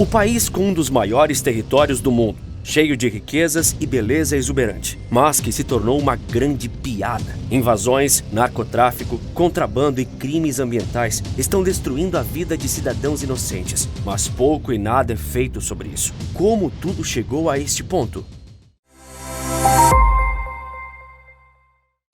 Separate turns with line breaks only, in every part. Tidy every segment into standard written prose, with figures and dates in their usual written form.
O país com um dos maiores territórios do mundo, cheio de riquezas e beleza exuberante, mas que se tornou uma grande piada. Invasões, narcotráfico, contrabando e crimes ambientais estão destruindo a vida de cidadãos inocentes, mas pouco e nada é feito sobre isso. Como tudo chegou a este ponto?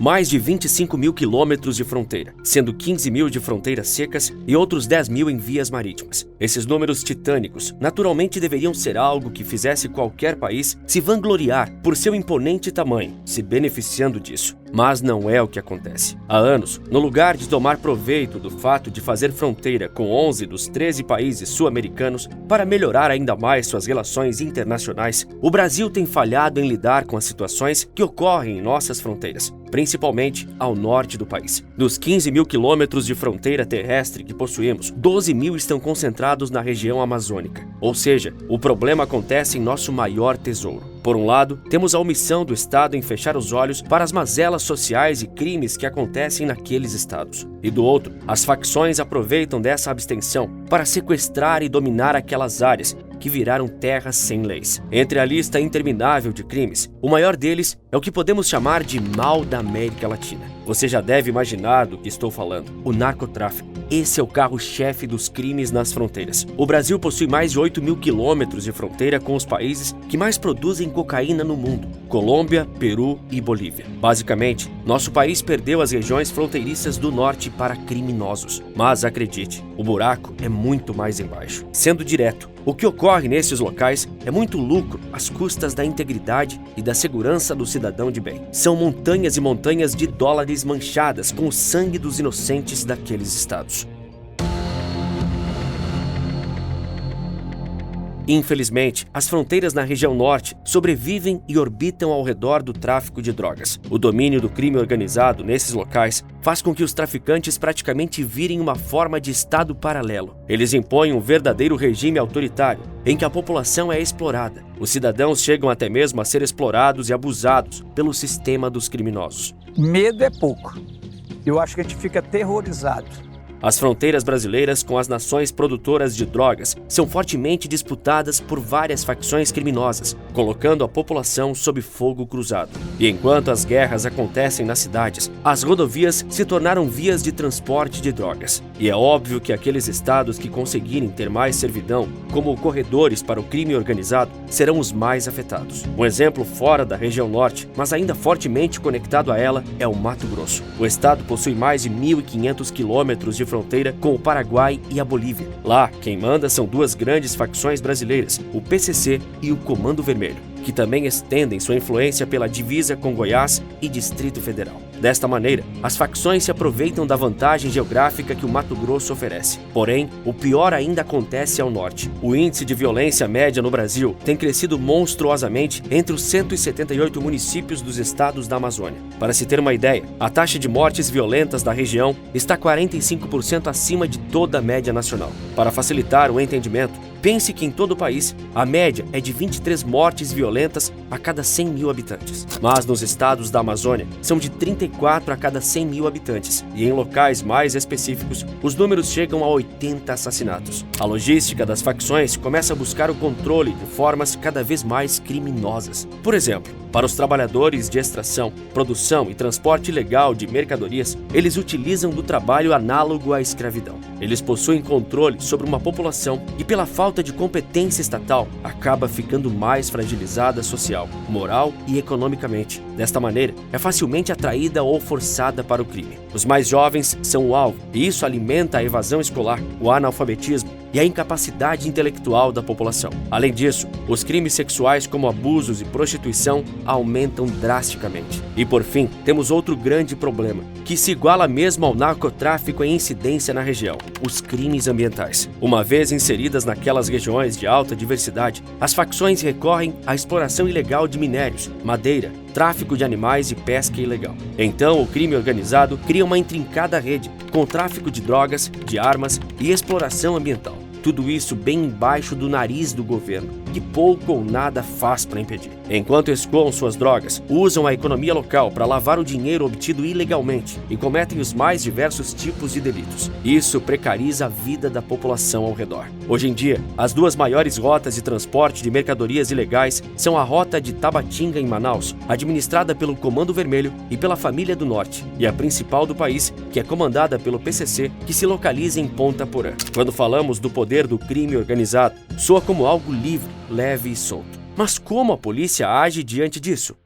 Mais de 25 mil quilômetros de fronteira, sendo 15 mil de fronteiras secas e outros 10 mil em vias marítimas. Esses números titânicos naturalmente deveriam ser algo que fizesse qualquer país se vangloriar por seu imponente tamanho, se beneficiando disso. Mas não é o que acontece. Há anos, no lugar de tomar proveito do fato de fazer fronteira com 11 dos 13 países sul-americanos para melhorar ainda mais suas relações internacionais, o Brasil tem falhado em lidar com as situações que ocorrem em nossas fronteiras, principalmente ao norte do país. Dos 15 mil quilômetros de fronteira terrestre que possuímos, 12 mil estão concentrados na região amazônica. Ou seja, o problema acontece em nosso maior tesouro. Por um lado, temos a omissão do Estado em fechar os olhos para as mazelas sociais e crimes que acontecem naqueles estados. E do outro, as facções aproveitam dessa abstenção para sequestrar e dominar aquelas áreas que viraram terras sem leis. Entre a lista interminável de crimes, o maior deles é o que podemos chamar de mal da América Latina. Você já deve imaginar do que estou falando: o narcotráfico. Esse é o carro-chefe dos crimes nas fronteiras. O Brasil possui mais de 8 mil quilômetros de fronteira com os países que mais produzem cocaína no mundo: Colômbia, Peru e Bolívia. Basicamente, nosso país perdeu as regiões fronteiriças do norte para criminosos. Mas acredite, o buraco é muito mais embaixo. Sendo direto, o que ocorre nesses locais é muito lucro às custas da integridade e da segurança do cidadão de bem. São montanhas e montanhas de dólares manchadas com o sangue dos inocentes daqueles estados. Infelizmente, as fronteiras na região norte sobrevivem e orbitam ao redor do tráfico de drogas. O domínio do crime organizado nesses locais faz com que os traficantes praticamente virem uma forma de estado paralelo. Eles impõem um verdadeiro regime autoritário, em que a população é explorada. Os cidadãos chegam até mesmo a ser explorados e abusados pelo sistema dos criminosos.
Medo é pouco. Eu acho que a gente fica aterrorizado.
As fronteiras brasileiras com as nações produtoras de drogas são fortemente disputadas por várias facções criminosas, colocando a população sob fogo cruzado. E enquanto as guerras acontecem nas cidades, as rodovias se tornaram vias de transporte de drogas. E é óbvio que aqueles estados que conseguirem ter mais servidão como corredores para o crime organizado serão os mais afetados. Um exemplo fora da região norte, mas ainda fortemente conectado a ela, é o Mato Grosso. O estado possui mais de 1.500 quilômetros de fronteira com o Paraguai e a Bolívia. Lá, quem manda são duas grandes facções brasileiras, o PCC e o Comando Vermelho, que também estendem sua influência pela divisa com Goiás e Distrito Federal. Desta maneira, as facções se aproveitam da vantagem geográfica que o Mato Grosso oferece. Porém, o pior ainda acontece ao norte. O índice de violência média no Brasil tem crescido monstruosamente entre os 178 municípios dos estados da Amazônia. Para se ter uma ideia, a taxa de mortes violentas da região está 45% acima de toda a média nacional. Para facilitar o entendimento, pense que em todo o país, a média é de 23 mortes violentas a cada 100 mil habitantes. Mas nos estados da Amazônia, são de 34 a cada 100 mil habitantes. E em locais mais específicos, os números chegam a 80 assassinatos. A logística das facções começa a buscar o controle de formas cada vez mais criminosas. Por exemplo, para os trabalhadores de extração, produção e transporte ilegal de mercadorias, eles utilizam do trabalho análogo à escravidão. Eles possuem controle sobre uma população que, pela falta de competência estatal, acaba ficando mais fragilizada social, moral e economicamente. Desta maneira, é facilmente atraída ou forçada para o crime. Os mais jovens são o alvo, e isso alimenta a evasão escolar, o analfabetismo e a incapacidade intelectual da população. Além disso, os crimes sexuais como abusos e prostituição aumentam drasticamente. E por fim, temos outro grande problema, que se iguala mesmo ao narcotráfico em incidência na região: os crimes ambientais. Uma vez inseridas naquelas regiões de alta diversidade, as facções recorrem à exploração ilegal de minérios, madeira, tráfico de animais e pesca ilegal. Então, o crime organizado cria uma intrincada rede com tráfico de drogas, de armas e exploração ambiental. Tudo isso bem embaixo do nariz do governo, que pouco ou nada faz para impedir. Enquanto escoam suas drogas, usam a economia local para lavar o dinheiro obtido ilegalmente e cometem os mais diversos tipos de delitos. Isso precariza a vida da população ao redor. Hoje em dia, as duas maiores rotas de transporte de mercadorias ilegais são a rota de Tabatinga, em Manaus, administrada pelo Comando Vermelho e pela Família do Norte, e a principal do país, que é comandada pelo PCC, que se localiza em Ponta Porã. Quando falamos do poder do crime organizado, soa como algo livre, leve e solto. Mas como a polícia age diante disso?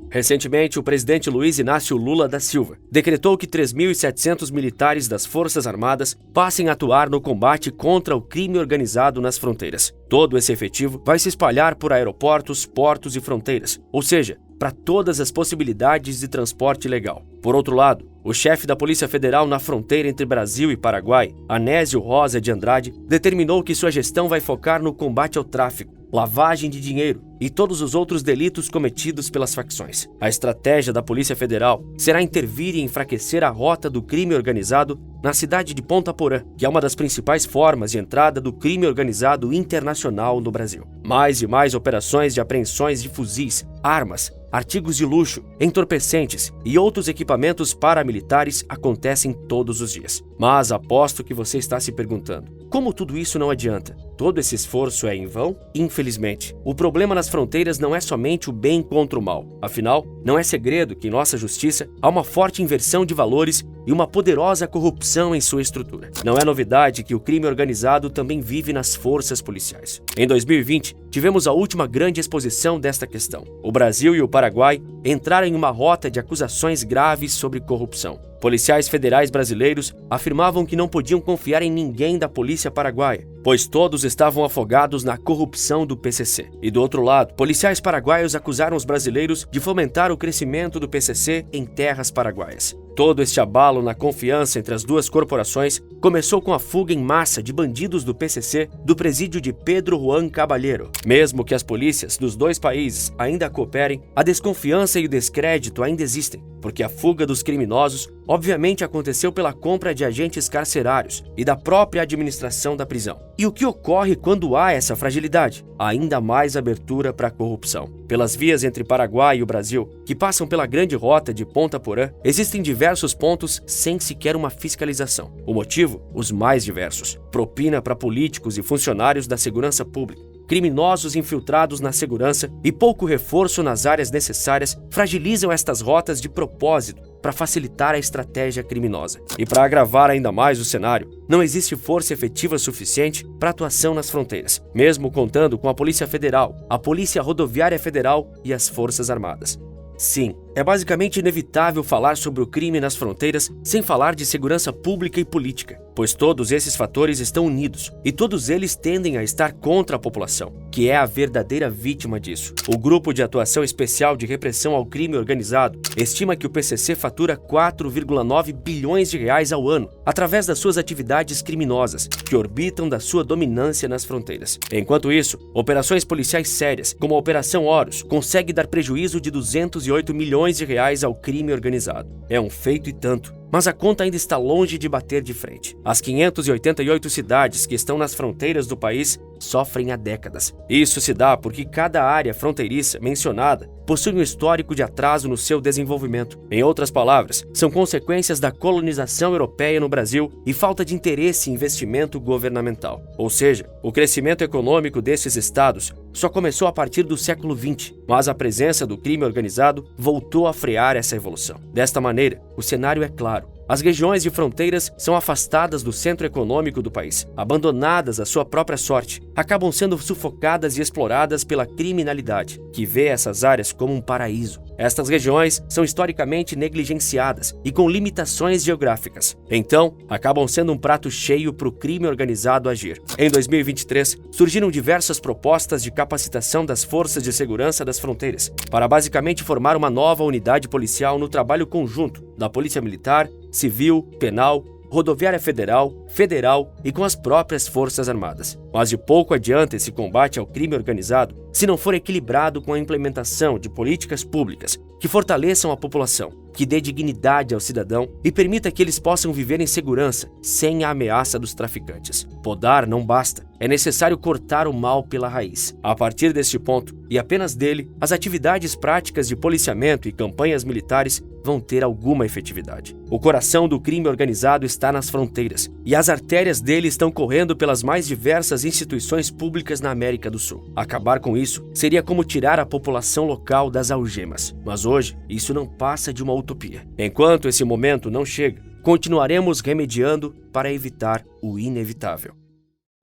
Recentemente, o presidente Luiz Inácio Lula da Silva decretou que 3.700 militares das Forças Armadas passem a atuar no combate contra o crime organizado nas fronteiras. Todo esse efetivo vai se espalhar por aeroportos, portos e fronteiras, ou seja, para todas as possibilidades de transporte legal. Por outro lado, o chefe da Polícia Federal na fronteira entre Brasil e Paraguai, Anésio Rosa de Andrade, determinou que sua gestão vai focar no combate ao tráfico, lavagem de dinheiro e todos os outros delitos cometidos pelas facções. A estratégia da Polícia Federal será intervir e enfraquecer a rota do crime organizado na cidade de Ponta Porã, que é uma das principais formas de entrada do crime organizado internacional no Brasil. Mais e mais operações de apreensões de fuzis, armas, artigos de luxo, entorpecentes e outros equipamentos paramilitares acontecem todos os dias. Mas aposto que você está se perguntando, como tudo isso não adianta? Todo esse esforço é em vão? Infelizmente, o problema nas fronteiras não é somente o bem contra o mal. Afinal, não é segredo que em nossa justiça há uma forte inversão de valores e uma poderosa corrupção em sua estrutura. Não é novidade que o crime organizado também vive nas forças policiais. Em 2020, tivemos a última grande exposição desta questão. O Brasil e o Paraguai entraram em uma rota de acusações graves sobre corrupção. Policiais federais brasileiros afirmavam que não podiam confiar em ninguém da polícia paraguaia, pois todos estavam afogados na corrupção do PCC. E do outro lado, policiais paraguaios acusaram os brasileiros de fomentar o crescimento do PCC em terras paraguaias. Todo este abalo na confiança entre as duas corporações começou com a fuga em massa de bandidos do PCC do presídio de Pedro Juan Caballero. Mesmo que as polícias dos dois países ainda cooperem, a desconfiança e o descrédito ainda existem, porque a fuga dos criminosos obviamente aconteceu pela compra de agentes carcerários e da própria administração da prisão. E o que ocorre quando há essa fragilidade? Ainda mais abertura para a corrupção. Pelas vias entre Paraguai e o Brasil, que passam pela grande rota de Ponta Porã, existem diversos pontos sem sequer uma fiscalização. O motivo? Os mais diversos. Propina para políticos e funcionários da segurança pública, criminosos infiltrados na segurança e pouco reforço nas áreas necessárias fragilizam estas rotas de propósito para facilitar a estratégia criminosa. E para agravar ainda mais o cenário, não existe força efetiva suficiente para atuação nas fronteiras, mesmo contando com a Polícia Federal, a Polícia Rodoviária Federal e as Forças Armadas. Sim, é basicamente inevitável falar sobre o crime nas fronteiras sem falar de segurança pública e política, pois todos esses fatores estão unidos e todos eles tendem a estar contra a população, que é a verdadeira vítima disso. O Grupo de Atuação Especial de Repressão ao Crime Organizado estima que o PCC fatura 4,9 bilhões de reais ao ano através das suas atividades criminosas, que orbitam da sua dominância nas fronteiras. Enquanto isso, operações policiais sérias, como a Operação Horus, consegue dar prejuízo de 208 milhões de reais ao crime organizado. É um feito e tanto. Mas a conta ainda está longe de bater de frente. As 588 cidades que estão nas fronteiras do país sofrem há décadas. Isso se dá porque cada área fronteiriça mencionada possui um histórico de atraso no seu desenvolvimento. Em outras palavras, são consequências da colonização europeia no Brasil e falta de interesse e investimento governamental. Ou seja, o crescimento econômico desses estados só começou a partir do século XX, mas a presença do crime organizado voltou a frear essa evolução. Desta maneira, o cenário é claro. As regiões de fronteiras são afastadas do centro econômico do país, abandonadas à sua própria sorte, acabam sendo sufocadas e exploradas pela criminalidade, que vê essas áreas como um paraíso. Estas regiões são historicamente negligenciadas e com limitações geográficas. Então, acabam sendo um prato cheio para o crime organizado agir. Em 2023, surgiram diversas propostas de capacitação das forças de segurança das fronteiras, para basicamente formar uma nova unidade policial no trabalho conjunto da Polícia Militar, Civil, Penal, Rodoviária Federal e com as próprias Forças Armadas. Mas de pouco adianta esse combate ao crime organizado se não for equilibrado com a implementação de políticas públicas que fortaleçam a população, que dê dignidade ao cidadão e permita que eles possam viver em segurança, sem a ameaça dos traficantes. Podar não basta, é necessário cortar o mal pela raiz. A partir deste ponto, e apenas dele, as atividades práticas de policiamento e campanhas militares vão ter alguma efetividade. O coração do crime organizado está nas fronteiras, e as artérias dele estão correndo pelas mais diversas instituições públicas na América do Sul. Acabar com isso seria como tirar a população local das algemas. Mas hoje, isso não passa de uma utopia. Enquanto esse momento não chega, continuaremos remediando para evitar o inevitável.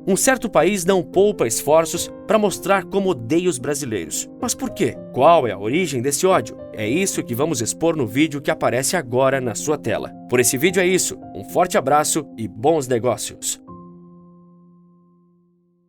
Um certo país não poupa esforços para mostrar como odeia os brasileiros. Mas por quê? Qual é a origem desse ódio? É isso que vamos expor no vídeo que aparece agora na sua tela. Por esse vídeo é isso. Um forte abraço e bons negócios!